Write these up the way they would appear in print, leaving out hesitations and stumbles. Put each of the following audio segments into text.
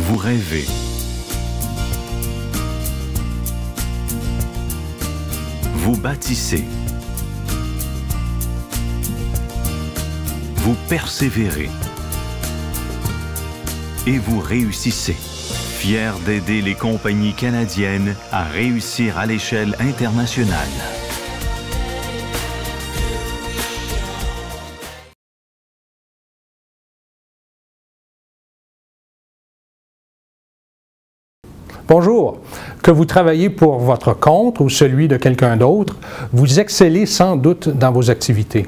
Vous rêvez. Vous bâtissez. Vous persévérez. Et vous réussissez. Fier d'aider les compagnies canadiennes à réussir à l'échelle internationale. Bonjour. Que vous travaillez pour votre compte ou celui de quelqu'un d'autre, vous excellez sans doute dans vos activités.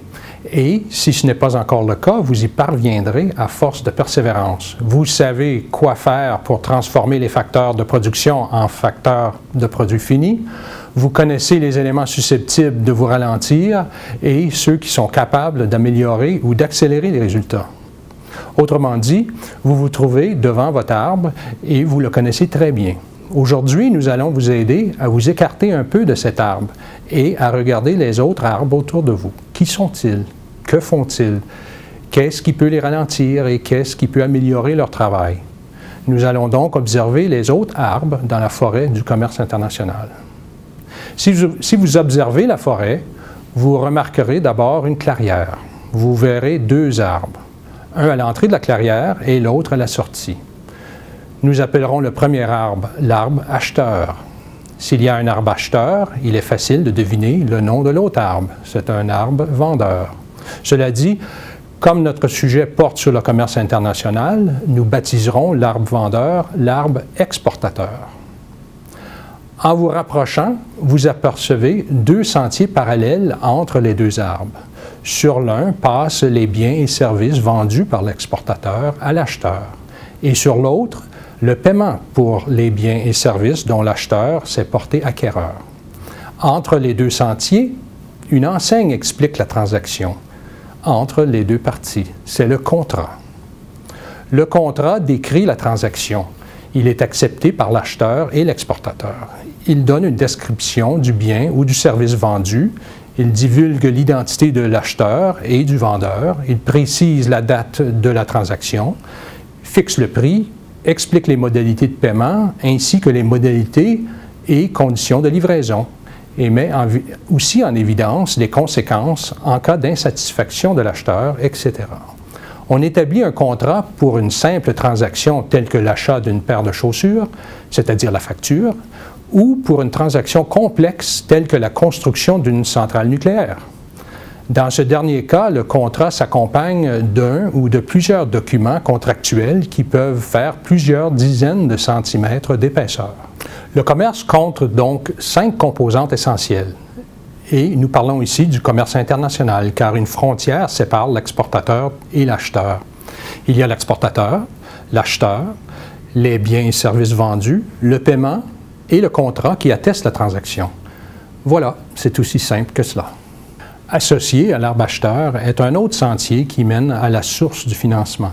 Et, si ce n'est pas encore le cas, vous y parviendrez à force de persévérance. Vous savez quoi faire pour transformer les facteurs de production en facteurs de produits finis. Vous connaissez les éléments susceptibles de vous ralentir et ceux qui sont capables d'améliorer ou d'accélérer les résultats. Autrement dit, vous vous trouvez devant votre arbre et vous le connaissez très bien. Aujourd'hui, nous allons vous aider à vous écarter un peu de cet arbre et à regarder les autres arbres autour de vous. Qui sont-ils? Que font-ils? Qu'est-ce qui peut les ralentir et qu'est-ce qui peut améliorer leur travail? Nous allons donc observer les autres arbres dans la forêt du commerce international. Si vous observez la forêt, vous remarquerez d'abord une clairière. Vous verrez deux arbres, un à l'entrée de la clairière et l'autre à la sortie. Nous appellerons le premier arbre l'arbre acheteur. S'il y a un arbre acheteur, il est facile de deviner le nom de l'autre arbre. C'est un arbre vendeur. Cela dit, comme notre sujet porte sur le commerce international, nous baptiserons l'arbre vendeur l'arbre exportateur. En vous rapprochant, vous apercevez deux sentiers parallèles entre les deux arbres. Sur l'un passent les biens et services vendus par l'exportateur à l'acheteur. Et sur l'autre, le paiement pour les biens et services dont l'acheteur s'est porté acquéreur. Entre les deux sentiers, une enseigne explique la transaction entre les deux parties. C'est le contrat. Le contrat décrit la transaction. Il est accepté par l'acheteur et l'exportateur. Il donne une description du bien ou du service vendu. Il divulgue l'identité de l'acheteur et du vendeur. Il précise la date de la transaction, fixe le prix, explique les modalités de paiement ainsi que les modalités et conditions de livraison et met aussi en évidence les conséquences en cas d'insatisfaction de l'acheteur, etc. On établit un contrat pour une simple transaction telle que l'achat d'une paire de chaussures, c'est-à-dire la facture, ou pour une transaction complexe telle que la construction d'une centrale nucléaire. Dans ce dernier cas, le contrat s'accompagne d'un ou de plusieurs documents contractuels qui peuvent faire plusieurs dizaines de centimètres d'épaisseur. Le commerce compte donc 5 composantes essentielles. Et nous parlons ici du commerce international, car une frontière sépare l'exportateur et l'acheteur. Il y a l'exportateur, l'acheteur, les biens et services vendus, le paiement et le contrat qui atteste la transaction. Voilà, c'est aussi simple que cela. Associé à l'arbre acheteur est un autre sentier qui mène à la source du financement.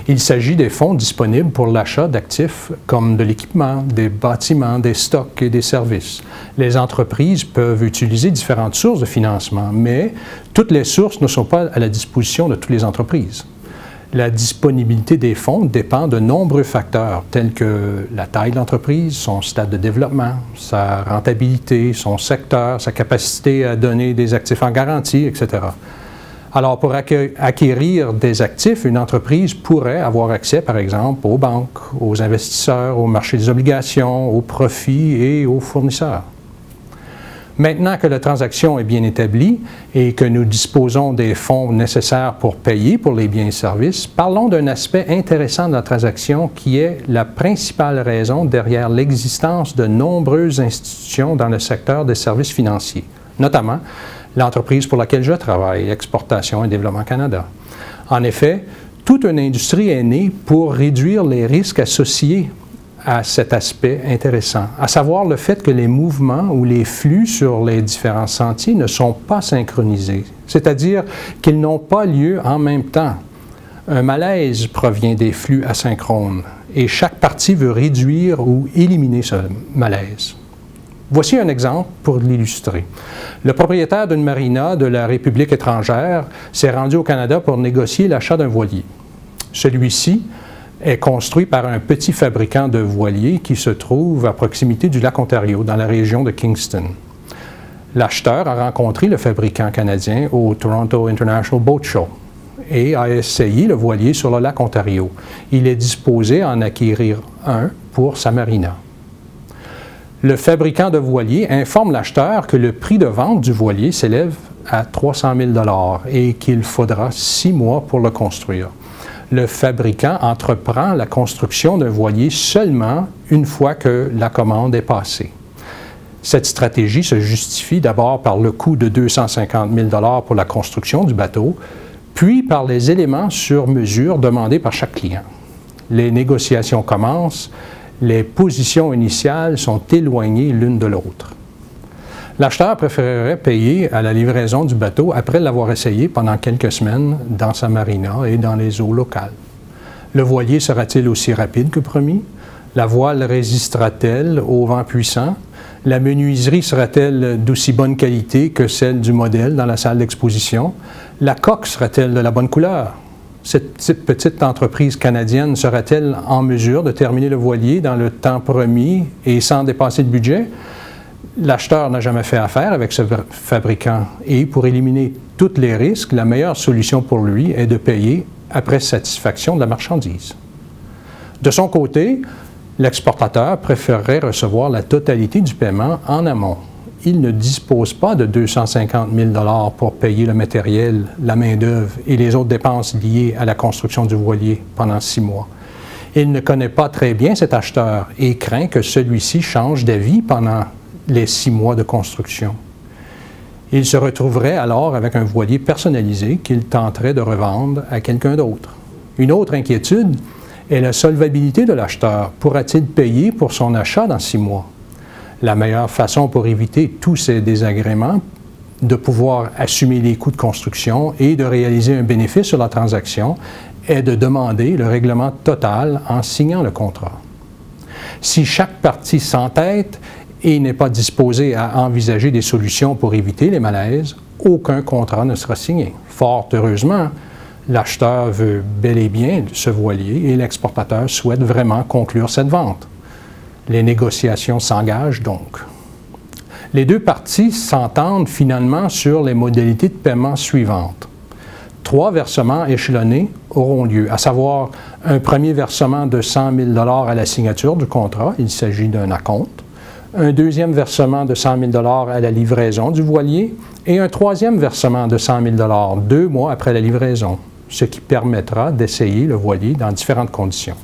Il s'agit des fonds disponibles pour l'achat d'actifs comme de l'équipement, des bâtiments, des stocks et des services. Les entreprises peuvent utiliser différentes sources de financement, mais toutes les sources ne sont pas à la disposition de toutes les entreprises. La disponibilité des fonds dépend de nombreux facteurs tels que la taille de l'entreprise, son stade de développement, sa rentabilité, son secteur, sa capacité à donner des actifs en garantie, etc. Alors, pour acquérir des actifs, une entreprise pourrait avoir accès, par exemple, aux banques, aux investisseurs, au marché des obligations, aux profits et aux fournisseurs. Maintenant que la transaction est bien établie et que nous disposons des fonds nécessaires pour payer pour les biens et services, parlons d'un aspect intéressant de la transaction qui est la principale raison derrière l'existence de nombreuses institutions dans le secteur des services financiers, notamment l'entreprise pour laquelle je travaille, Exportation et Développement Canada. En effet, toute une industrie est née pour réduire les risques associés à cet aspect intéressant, à savoir le fait que les mouvements ou les flux sur les différents sentiers ne sont pas synchronisés, c'est-à-dire qu'ils n'ont pas lieu en même temps. Un malaise provient des flux asynchrones et chaque partie veut réduire ou éliminer ce malaise. Voici un exemple pour l'illustrer. Le propriétaire d'une marina de la République étrangère s'est rendu au Canada pour négocier l'achat d'un voilier. Celui-ci est construit par un petit fabricant de voiliers qui se trouve à proximité du lac Ontario, dans la région de Kingston. L'acheteur a rencontré le fabricant canadien au Toronto International Boat Show et a essayé le voilier sur le lac Ontario. Il est disposé à en acquérir un pour sa marina. Le fabricant de voiliers informe l'acheteur que le prix de vente du voilier s'élève à 300 000 $ et qu'il faudra 6 mois pour le construire. Le fabricant entreprend la construction d'un voilier seulement une fois que la commande est passée. Cette stratégie se justifie d'abord par le coût de 250 000 $ pour la construction du bateau, puis par les éléments sur mesure demandés par chaque client. Les négociations commencent, les positions initiales sont éloignées l'une de l'autre. L'acheteur préférerait payer à la livraison du bateau après l'avoir essayé pendant quelques semaines dans sa marina et dans les eaux locales. Le voilier sera-t-il aussi rapide que promis? La voile résistera-t-elle au vent puissant? La menuiserie sera-t-elle d'aussi bonne qualité que celle du modèle dans la salle d'exposition? La coque sera-t-elle de la bonne couleur? Cette petite entreprise canadienne sera-t-elle en mesure de terminer le voilier dans le temps promis et sans dépasser le budget? L'acheteur n'a jamais fait affaire avec ce fabricant et pour éliminer tous les risques, la meilleure solution pour lui est de payer après satisfaction de la marchandise. De son côté, l'exportateur préférerait recevoir la totalité du paiement en amont. Il ne dispose pas de 250 000 $ pour payer le matériel, la main-d'œuvre et les autres dépenses liées à la construction du voilier pendant 6 mois. Il ne connaît pas très bien cet acheteur et craint que celui-ci change d'avis pendant les 6 mois de construction. Il se retrouverait alors avec un voilier personnalisé qu'il tenterait de revendre à quelqu'un d'autre. Une autre inquiétude est la solvabilité de l'acheteur. Pourra-t-il payer pour son achat dans 6 mois? La meilleure façon pour éviter tous ces désagréments, de pouvoir assumer les coûts de construction et de réaliser un bénéfice sur la transaction, est de demander le règlement total en signant le contrat. Si chaque partie s'entête et n'est pas disposé à envisager des solutions pour éviter les malaises, aucun contrat ne sera signé. Fort heureusement, l'acheteur veut bel et bien ce voilier et l'exportateur souhaite vraiment conclure cette vente. Les négociations s'engagent donc. Les deux parties s'entendent finalement sur les modalités de paiement suivantes. 3 versements échelonnés auront lieu, à savoir un premier versement de 100 000 $ à la signature du contrat, il s'agit d'un acompte, un deuxième versement de 100 000 $ à la livraison du voilier et un troisième versement de 100 000 $ 2 mois après la livraison, ce qui permettra d'essayer le voilier dans différentes conditions.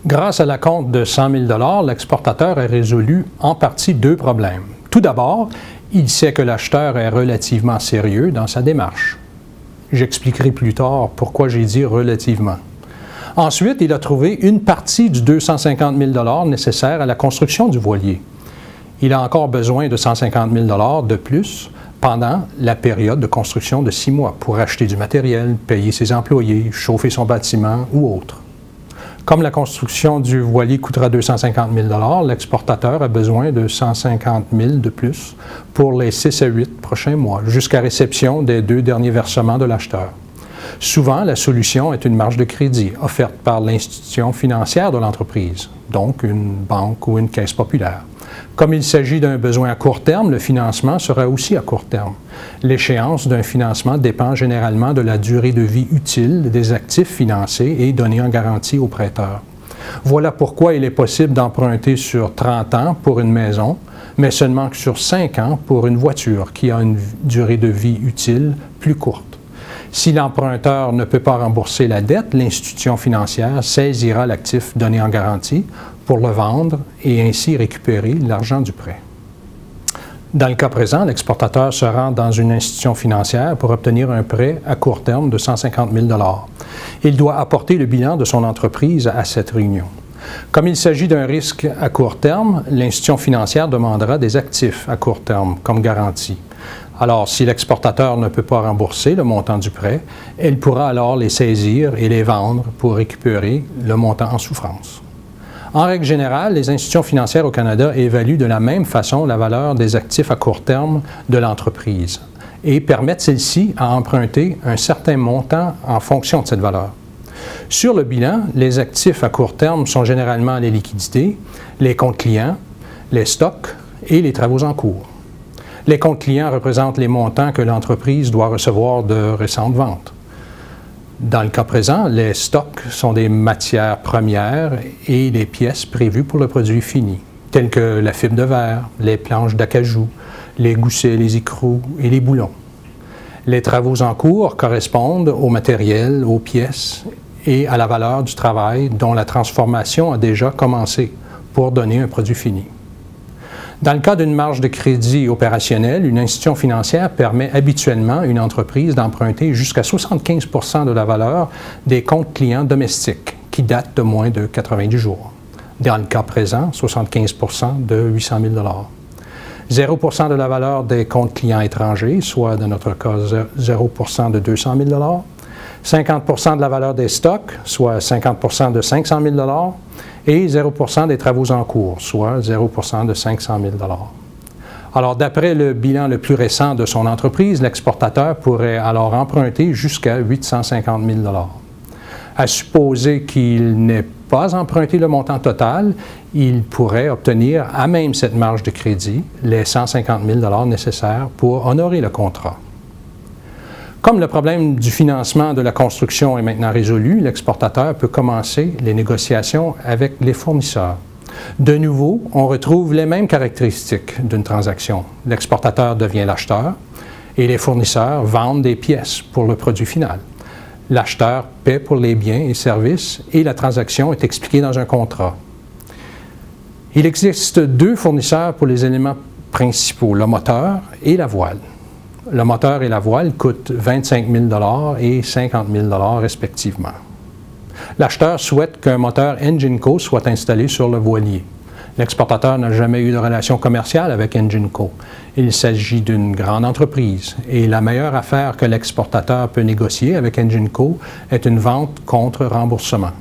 Grâce à l'acompte de 100 000 $, l'exportateur a résolu en partie 2 problèmes. Tout d'abord, il sait que l'acheteur est relativement sérieux dans sa démarche. J'expliquerai plus tard pourquoi j'ai dit relativement. Ensuite, il a trouvé une partie du 250 000 $ nécessaire à la construction du voilier. Il a encore besoin de 150 000 $ de plus pendant la période de construction de 6 mois pour acheter du matériel, payer ses employés, chauffer son bâtiment ou autre. Comme la construction du voilier coûtera 250 000 $, l'exportateur a besoin de 150 000 $ de plus pour les 6 à 8 prochains mois, jusqu'à réception des 2 derniers versements de l'acheteur. Souvent, la solution est une marge de crédit offerte par l'institution financière de l'entreprise, donc une banque ou une caisse populaire. Comme il s'agit d'un besoin à court terme, le financement sera aussi à court terme. L'échéance d'un financement dépend généralement de la durée de vie utile des actifs financés et donnés en garantie au prêteur. Voilà pourquoi il est possible d'emprunter sur 30 ans pour une maison, mais seulement sur 5 ans pour une voiture qui a une durée de vie utile plus courte. Si l'emprunteur ne peut pas rembourser la dette, l'institution financière saisira l'actif donné en garantie pour le vendre et ainsi récupérer l'argent du prêt. Dans le cas présent, l'exportateur se rend dans une institution financière pour obtenir un prêt à court terme de 150 000 $. Il doit apporter le bilan de son entreprise à cette réunion. Comme il s'agit d'un risque à court terme, l'institution financière demandera des actifs à court terme comme garantie. Alors, si l'exportateur ne peut pas rembourser le montant du prêt, elle pourra alors les saisir et les vendre pour récupérer le montant en souffrance. En règle générale, les institutions financières au Canada évaluent de la même façon la valeur des actifs à court terme de l'entreprise et permettent celle-ci à emprunter un certain montant en fonction de cette valeur. Sur le bilan, les actifs à court terme sont généralement les liquidités, les comptes clients, les stocks et les travaux en cours. Les comptes clients représentent les montants que l'entreprise doit recevoir de récentes ventes. Dans le cas présent, les stocks sont des matières premières et des pièces prévues pour le produit fini, telles que la fibre de verre, les planches d'acajou, les goussets, les écrous et les boulons. Les travaux en cours correspondent au matériel, aux pièces et à la valeur du travail dont la transformation a déjà commencé pour donner un produit fini. Dans le cas d'une marge de crédit opérationnelle, une institution financière permet habituellement à une entreprise d'emprunter jusqu'à 75 % de la valeur des comptes clients domestiques qui datent de moins de 90 jours. Dans le cas présent, 75 % de 800 000 $. 0 % de la valeur des comptes clients étrangers, soit dans notre cas 0 % de 200 000 $, 50 % de la valeur des stocks, soit 50 % de 500 000 $, et 0 % des travaux en cours, soit 0 % de 500 000 $. Alors, d'après le bilan le plus récent de son entreprise, l'exportateur pourrait alors emprunter jusqu'à 850 000 $. À supposer qu'il n'ait pas emprunté le montant total, il pourrait obtenir à même cette marge de crédit les 150 000 $ nécessaires pour honorer le contrat. Comme le problème du financement de la construction est maintenant résolu, l'exportateur peut commencer les négociations avec les fournisseurs. De nouveau, on retrouve les mêmes caractéristiques d'une transaction. L'exportateur devient l'acheteur et les fournisseurs vendent des pièces pour le produit final. L'acheteur paie pour les biens et services et la transaction est expliquée dans un contrat. Il existe deux fournisseurs pour les éléments principaux, le moteur et la voile. Le moteur et la voile coûtent 25 000 $ et 50 000 $ respectivement. L'acheteur souhaite qu'un moteur EngineCo soit installé sur le voilier. L'exportateur n'a jamais eu de relation commerciale avec EngineCo. Il s'agit d'une grande entreprise et la meilleure affaire que l'exportateur peut négocier avec EngineCo est une vente contre remboursement.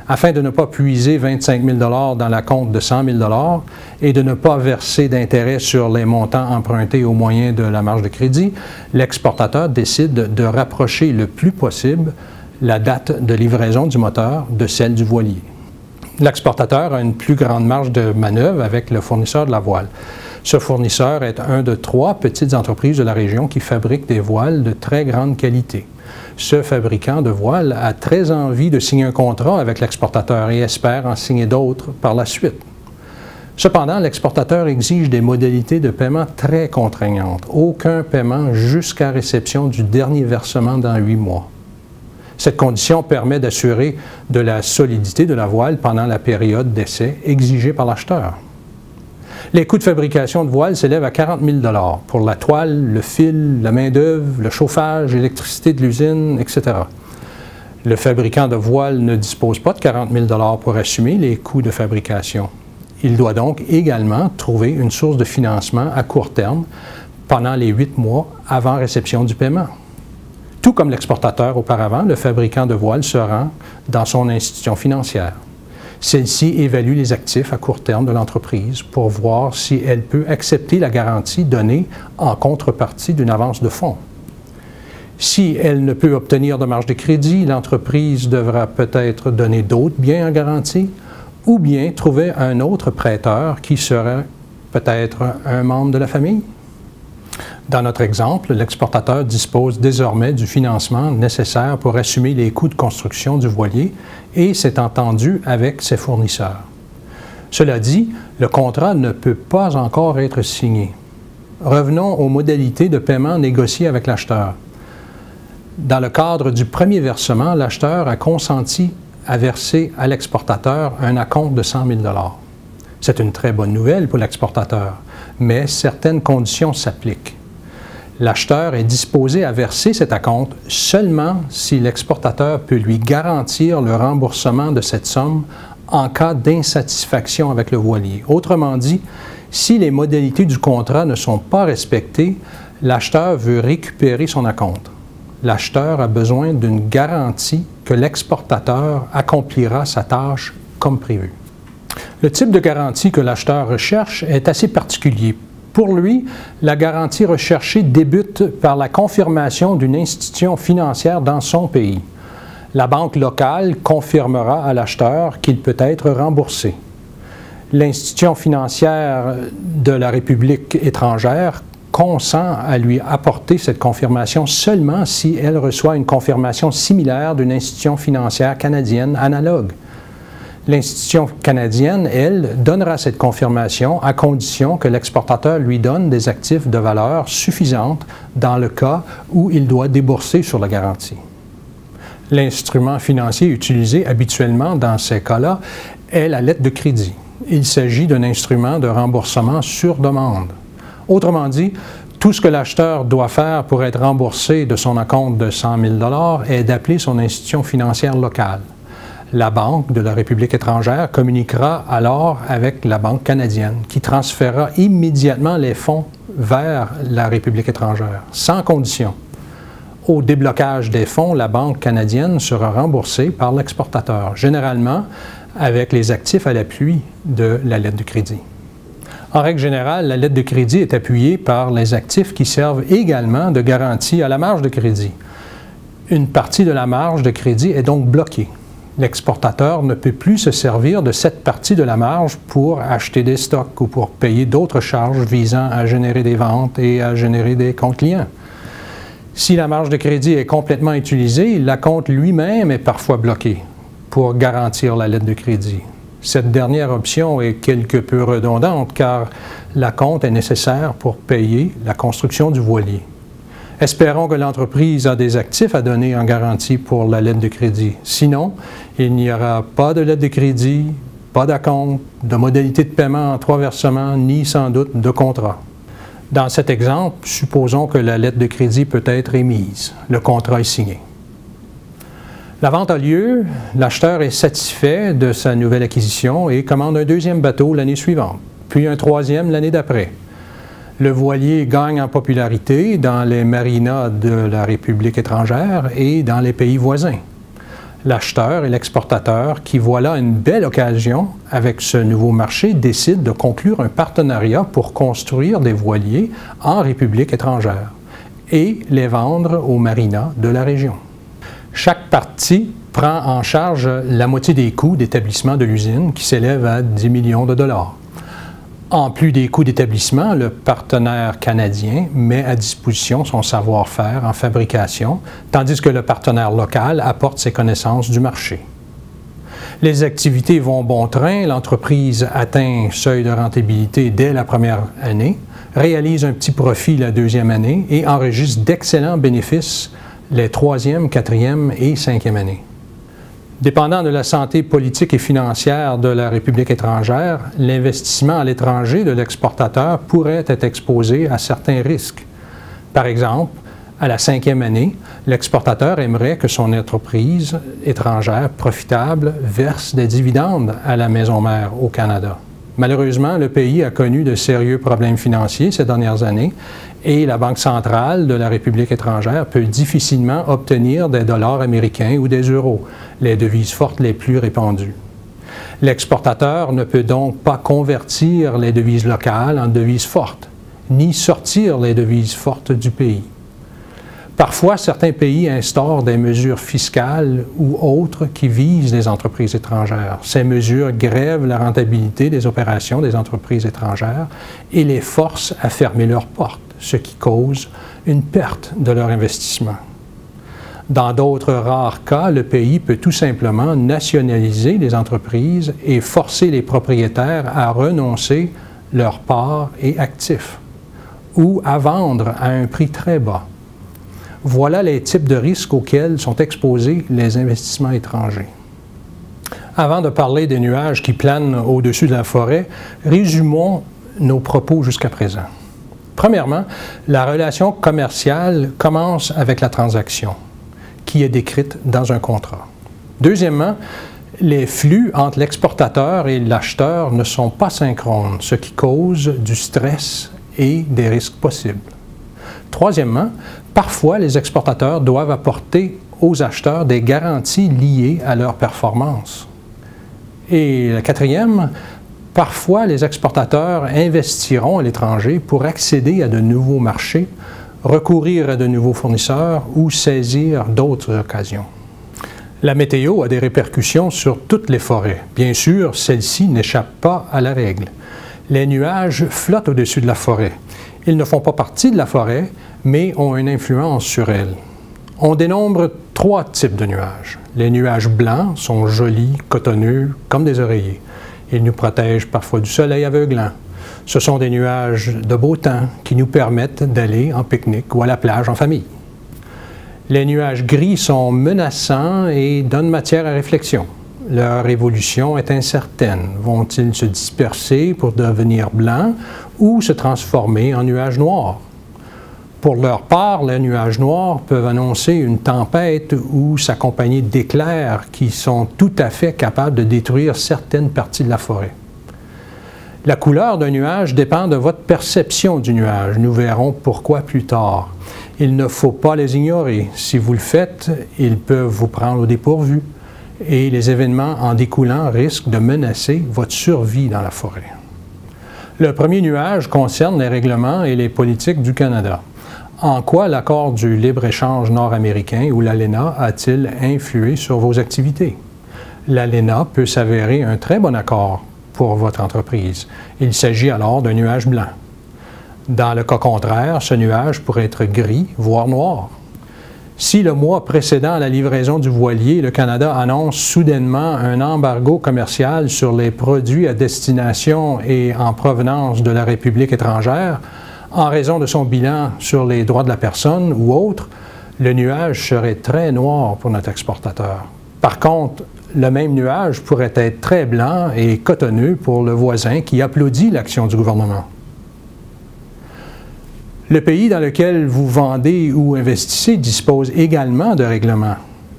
Afin de ne pas puiser 25 000 $ dans la compte de 100 000 $ et de ne pas verser d'intérêt sur les montants empruntés au moyen de la marge de crédit, l'exportateur décide de rapprocher le plus possible la date de livraison du moteur de celle du voilier. L'exportateur a une plus grande marge de manœuvre avec le fournisseur de la voile. Ce fournisseur est un de 3 petites entreprises de la région qui fabriquent des voiles de très grande qualité. Ce fabricant de voiles a très envie de signer un contrat avec l'exportateur et espère en signer d'autres par la suite. Cependant, l'exportateur exige des modalités de paiement très contraignantes. Aucun paiement jusqu'à réception du dernier versement dans 8 mois. Cette condition permet d'assurer de la solidité de la voile pendant la période d'essai exigée par l'acheteur. Les coûts de fabrication de voiles s'élèvent à 40 000 $ pour la toile, le fil, la main-d'œuvre, le chauffage, l'électricité de l'usine, etc. Le fabricant de voiles ne dispose pas de 40 000 $ pour assumer les coûts de fabrication. Il doit donc également trouver une source de financement à court terme pendant les 8 mois avant réception du paiement. Tout comme l'exportateur auparavant, le fabricant de voiles se rend dans son institution financière. Celle-ci évalue les actifs à court terme de l'entreprise pour voir si elle peut accepter la garantie donnée en contrepartie d'une avance de fonds. Si elle ne peut obtenir de marge de crédit, l'entreprise devra peut-être donner d'autres biens en garantie ou bien trouver un autre prêteur qui serait peut-être un membre de la famille. Dans notre exemple, l'exportateur dispose désormais du financement nécessaire pour assumer les coûts de construction du voilier et s'est entendu avec ses fournisseurs. Cela dit, le contrat ne peut pas encore être signé. Revenons aux modalités de paiement négociées avec l'acheteur. Dans le cadre du premier versement, l'acheteur a consenti à verser à l'exportateur un acompte de 100 000 $. C'est une très bonne nouvelle pour l'exportateur, mais certaines conditions s'appliquent. L'acheteur est disposé à verser cet acompte seulement si l'exportateur peut lui garantir le remboursement de cette somme en cas d'insatisfaction avec le voilier. Autrement dit, si les modalités du contrat ne sont pas respectées, l'acheteur veut récupérer son acompte. L'acheteur a besoin d'une garantie que l'exportateur accomplira sa tâche comme prévu. Le type de garantie que l'acheteur recherche est assez particulier. Pour lui, la garantie recherchée débute par la confirmation d'une institution financière dans son pays. La banque locale confirmera à l'acheteur qu'il peut être remboursé. L'institution financière de la République étrangère consent à lui apporter cette confirmation seulement si elle reçoit une confirmation similaire d'une institution financière canadienne analogue. L'institution canadienne, elle, donnera cette confirmation à condition que l'exportateur lui donne des actifs de valeur suffisante dans le cas où il doit débourser sur la garantie. L'instrument financier utilisé habituellement dans ces cas-là est la lettre de crédit. Il s'agit d'un instrument de remboursement sur demande. Autrement dit, tout ce que l'acheteur doit faire pour être remboursé de son acompte de 100 000 $ est d'appeler son institution financière locale. La Banque de la République étrangère communiquera alors avec la Banque canadienne, qui transférera immédiatement les fonds vers la République étrangère, sans condition. Au déblocage des fonds, la Banque canadienne sera remboursée par l'exportateur, généralement avec les actifs à l'appui de la lettre de crédit. En règle générale, la lettre de crédit est appuyée par les actifs qui servent également de garantie à la marge de crédit. Une partie de la marge de crédit est donc bloquée. L'exportateur ne peut plus se servir de cette partie de la marge pour acheter des stocks ou pour payer d'autres charges visant à générer des ventes et à générer des comptes clients. Si la marge de crédit est complètement utilisée, l'acompte lui-même est parfois bloqué pour garantir la lettre de crédit. Cette dernière option est quelque peu redondante car l'acompte est nécessaire pour payer la construction du voilier. Espérons que l'entreprise a des actifs à donner en garantie pour la lettre de crédit. Sinon, il n'y aura pas de lettre de crédit, pas d'acompte, de modalité de paiement en 3 versements, ni sans doute de contrat. Dans cet exemple, supposons que la lettre de crédit peut être émise. Le contrat est signé. La vente a lieu, l'acheteur est satisfait de sa nouvelle acquisition et commande un deuxième bateau l'année suivante, puis un troisième l'année d'après. Le voilier gagne en popularité dans les marinas de la République étrangère et dans les pays voisins. L'acheteur et l'exportateur, qui voient là une belle occasion avec ce nouveau marché, décident de conclure un partenariat pour construire des voiliers en République étrangère et les vendre aux marinas de la région. Chaque partie prend en charge la moitié des coûts d'établissement de l'usine qui s'élèvent à 10 millions de dollars. En plus des coûts d'établissement, le partenaire canadien met à disposition son savoir-faire en fabrication, tandis que le partenaire local apporte ses connaissances du marché. Les activités vont bon train, l'entreprise atteint seuil de rentabilité dès la première année, réalise un petit profit la deuxième année et enregistre d'excellents bénéfices les troisième, quatrième et cinquième années. Dépendant de la santé politique et financière de la République étrangère, l'investissement à l'étranger de l'exportateur pourrait être exposé à certains risques. Par exemple, à la cinquième année, l'exportateur aimerait que son entreprise étrangère profitable verse des dividendes à la maison mère au Canada. Malheureusement, le pays a connu de sérieux problèmes financiers ces dernières années et la Banque centrale de la République étrangère peut difficilement obtenir des dollars américains ou des euros, les devises fortes les plus répandues. L'exportateur ne peut donc pas convertir les devises locales en devises fortes, ni sortir les devises fortes du pays. Parfois, certains pays instaurent des mesures fiscales ou autres qui visent les entreprises étrangères. Ces mesures grèvent la rentabilité des opérations des entreprises étrangères et les forcent à fermer leurs portes, ce qui cause une perte de leur investissement. Dans d'autres rares cas, le pays peut tout simplement nationaliser les entreprises et forcer les propriétaires à renoncer leurs parts et actifs ou à vendre à un prix très bas. Voilà les types de risques auxquels sont exposés les investissements étrangers. Avant de parler des nuages qui planent au-dessus de la forêt, résumons nos propos jusqu'à présent. Premièrement, la relation commerciale commence avec la transaction, qui est décrite dans un contrat. Deuxièmement, les flux entre l'exportateur et l'acheteur ne sont pas synchrones, ce qui cause du stress et des risques possibles. Troisièmement, parfois les exportateurs doivent apporter aux acheteurs des garanties liées à leur performance. Et la quatrième, parfois les exportateurs investiront à l'étranger pour accéder à de nouveaux marchés, recourir à de nouveaux fournisseurs ou saisir d'autres occasions. La météo a des répercussions sur toutes les forêts. Bien sûr, celle-ci n'échappe pas à la règle. Les nuages flottent au-dessus de la forêt. Ils ne font pas partie de la forêt, mais ont une influence sur elle. On dénombre 3 types de nuages. Les nuages blancs sont jolis, cotonneux, comme des oreillers. Ils nous protègent parfois du soleil aveuglant. Ce sont des nuages de beau temps qui nous permettent d'aller en pique-nique ou à la plage en famille. Les nuages gris sont menaçants et donnent matière à réflexion. Leur évolution est incertaine. Vont-ils se disperser pour devenir blancs ou se transformer en nuages noirs? Pour leur part, les nuages noirs peuvent annoncer une tempête ou s'accompagner d'éclairs qui sont tout à fait capables de détruire certaines parties de la forêt. La couleur d'un nuage dépend de votre perception du nuage. Nous verrons pourquoi plus tard. Il ne faut pas les ignorer. Si vous le faites, ils peuvent vous prendre au dépourvu et les événements en découlant risquent de menacer votre survie dans la forêt. Le premier nuage concerne les règlements et les politiques du Canada. En quoi l'accord du libre-échange nord-américain ou l'ALENA a-t-il influé sur vos activités? L'ALENA peut s'avérer un très bon accord pour votre entreprise. Il s'agit alors d'un nuage blanc. Dans le cas contraire, ce nuage pourrait être gris, voire noir. Si le mois précédant la livraison du voilier, le Canada annonce soudainement un embargo commercial sur les produits à destination et en provenance de la République étrangère, en raison de son bilan sur les droits de la personne ou autre, le nuage serait très noir pour notre exportateur. Par contre, le même nuage pourrait être très blanc et cotonneux pour le voisin qui applaudit l'action du gouvernement. Le pays dans lequel vous vendez ou investissez dispose également de règlements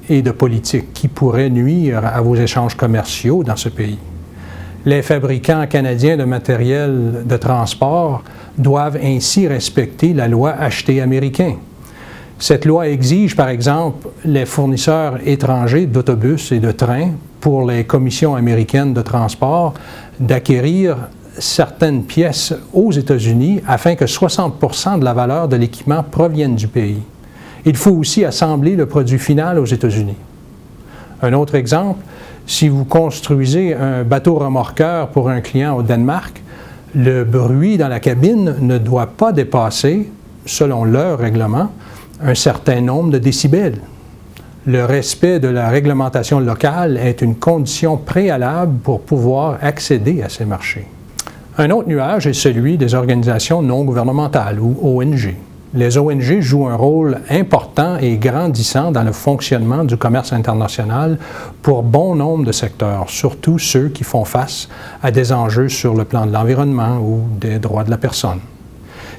et de politiques qui pourraient nuire à vos échanges commerciaux dans ce pays. Les fabricants canadiens de matériel de transport doivent ainsi respecter la loi achetée américain. Cette loi exige, par exemple, les fournisseurs étrangers d'autobus et de trains pour les commissions américaines de transport d'acquérir certaines pièces aux États-Unis afin que 60% de la valeur de l'équipement provienne du pays. Il faut aussi assembler le produit final aux États-Unis. Un autre exemple, si vous construisez un bateau remorqueur pour un client au Danemark, le bruit dans la cabine ne doit pas dépasser, selon leur règlement, un certain nombre de décibels. Le respect de la réglementation locale est une condition préalable pour pouvoir accéder à ces marchés. Un autre nuage est celui des organisations non gouvernementales, ou ONG. Les ONG jouent un rôle important et grandissant dans le fonctionnement du commerce international pour bon nombre de secteurs, surtout ceux qui font face à des enjeux sur le plan de l'environnement ou des droits de la personne.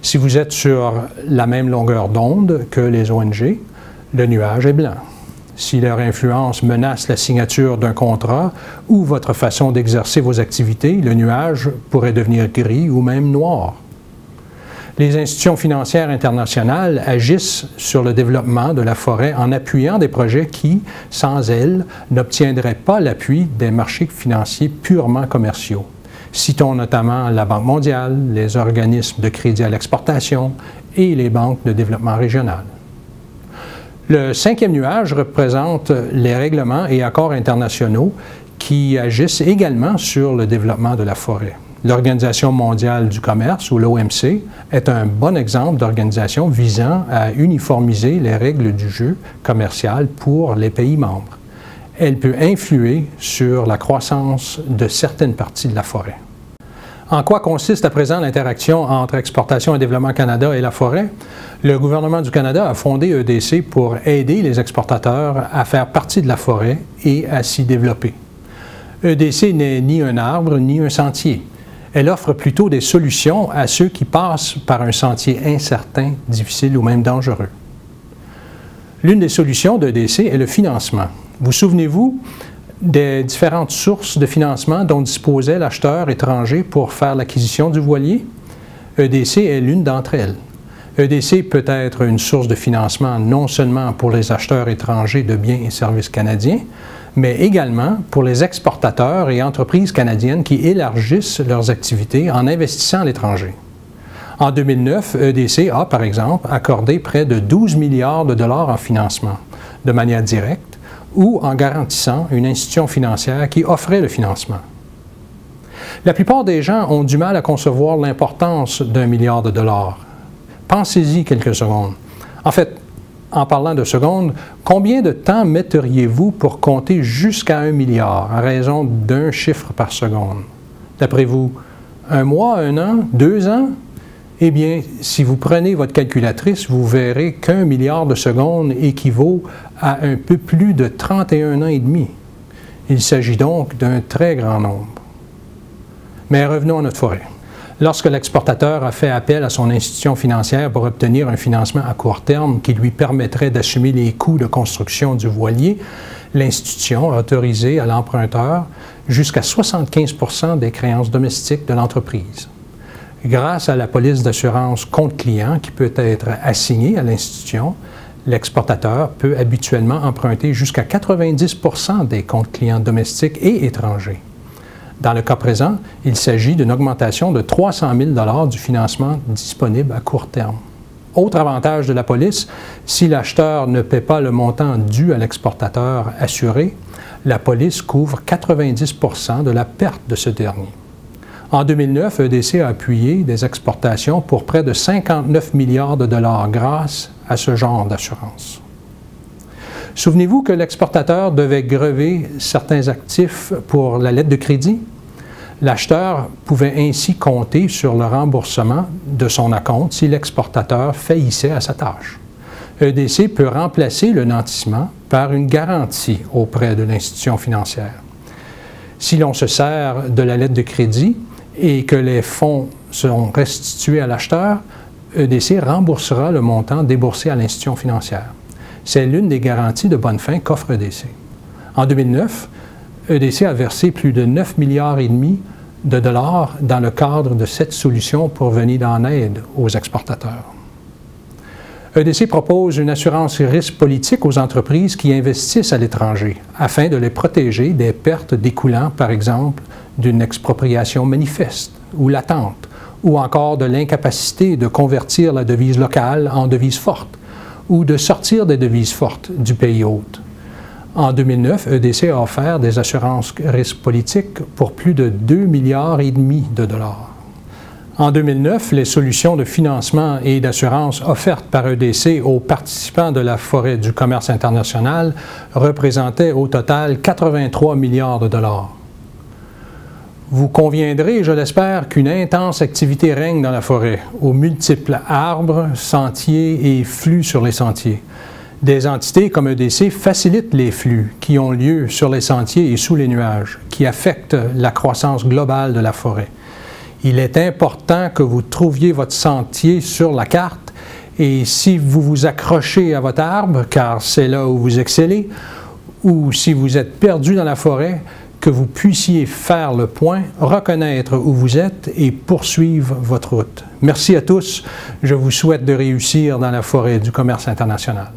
Si vous êtes sur la même longueur d'onde que les ONG, le nuage est blanc. Si leur influence menace la signature d'un contrat ou votre façon d'exercer vos activités, le nuage pourrait devenir gris ou même noir. Les institutions financières internationales agissent sur le développement de la forêt en appuyant des projets qui, sans elles, n'obtiendraient pas l'appui des marchés financiers purement commerciaux. Citons notamment la Banque mondiale, les organismes de crédit à l'exportation et les banques de développement régional. Le 5e nuage représente les règlements et accords internationaux qui agissent également sur le développement de la forêt. L'Organisation mondiale du commerce, ou l'OMC, est un bon exemple d'organisation visant à uniformiser les règles du jeu commercial pour les pays membres. Elle peut influer sur la croissance de certaines parties de la forêt. En quoi consiste à présent l'interaction entre Exportation et Développement Canada et la forêt? Le gouvernement du Canada a fondé EDC pour aider les exportateurs à faire partie de la forêt et à s'y développer. EDC n'est ni un arbre ni un sentier. Elle offre plutôt des solutions à ceux qui passent par un sentier incertain, difficile ou même dangereux. L'une des solutions d'EDC est le financement. Vous souvenez-vous des différentes sources de financement dont disposait l'acheteur étranger pour faire l'acquisition du voilier? EDC est l'une d'entre elles. EDC peut être une source de financement non seulement pour les acheteurs étrangers de biens et services canadiens, mais également pour les exportateurs et entreprises canadiennes qui élargissent leurs activités en investissant à l'étranger. En 2009, EDC a, par exemple, accordé près de 12 milliards de dollars en financement, de manière directe, ou en garantissant une institution financière qui offrait le financement. La plupart des gens ont du mal à concevoir l'importance d'1 milliard de dollars. Pensez-y quelques secondes. En fait, en parlant de secondes, combien de temps metteriez-vous pour compter jusqu'à 1 milliard à raison d'un chiffre par seconde? D'après vous, 1 mois, 1 an, 2 ans? Eh bien, si vous prenez votre calculatrice, vous verrez qu'1 milliard de secondes équivaut à un peu plus de 31 ans et demi. Il s'agit donc d'un très grand nombre. Mais revenons à notre forêt. Lorsque l'exportateur a fait appel à son institution financière pour obtenir un financement à court terme qui lui permettrait d'assumer les coûts de construction du voilier, l'institution a autorisé à l'emprunteur jusqu'à 75% des créances domestiques de l'entreprise. Grâce à la police d'assurance compte client qui peut être assignée à l'institution, l'exportateur peut habituellement emprunter jusqu'à 90% des comptes clients domestiques et étrangers. Dans le cas présent, il s'agit d'une augmentation de 300 000 du financement disponible à court terme. Autre avantage de la police, si l'acheteur ne paie pas le montant dû à l'exportateur assuré, la police couvre 90% de la perte de ce dernier. En 2009, EDC a appuyé des exportations pour près de 59 milliards de dollars grâce à ce genre d'assurance. Souvenez-vous que l'exportateur devait grever certains actifs pour la lettre de crédit. L'acheteur pouvait ainsi compter sur le remboursement de son acompte si l'exportateur faillissait à sa tâche. EDC peut remplacer le nantissement par une garantie auprès de l'institution financière. Si l'on se sert de la lettre de crédit et que les fonds sont restitués à l'acheteur, EDC remboursera le montant déboursé à l'institution financière. C'est l'une des garanties de bonne fin qu'offre EDC. En 2009, EDC a versé plus de 9 milliards et demi de dollars dans le cadre de cette solution pour venir en aide aux exportateurs. EDC propose une assurance risque politique aux entreprises qui investissent à l'étranger afin de les protéger des pertes découlant, par exemple, d'une expropriation manifeste ou latente, ou encore de l'incapacité de convertir la devise locale en devise forte, ou de sortir des devises fortes du pays hôte. En 2009, EDC a offert des assurances risques politiques pour plus de 2 milliards et demi de dollars. En 2009, les solutions de financement et d'assurance offertes par EDC aux participants de la forêt du commerce international représentaient au total 83 milliards de dollars. Vous conviendrez, je l'espère, qu'une intense activité règne dans la forêt, aux multiples arbres, sentiers et flux sur les sentiers. Des entités comme EDC facilitent les flux qui ont lieu sur les sentiers et sous les nuages, qui affectent la croissance globale de la forêt. Il est important que vous trouviez votre sentier sur la carte et si vous vous accrochez à votre arbre, car c'est là où vous excellez, ou si vous êtes perdu dans la forêt, que vous puissiez faire le point, reconnaître où vous êtes et poursuivre votre route. Merci à tous. Je vous souhaite de réussir dans la forêt du commerce international.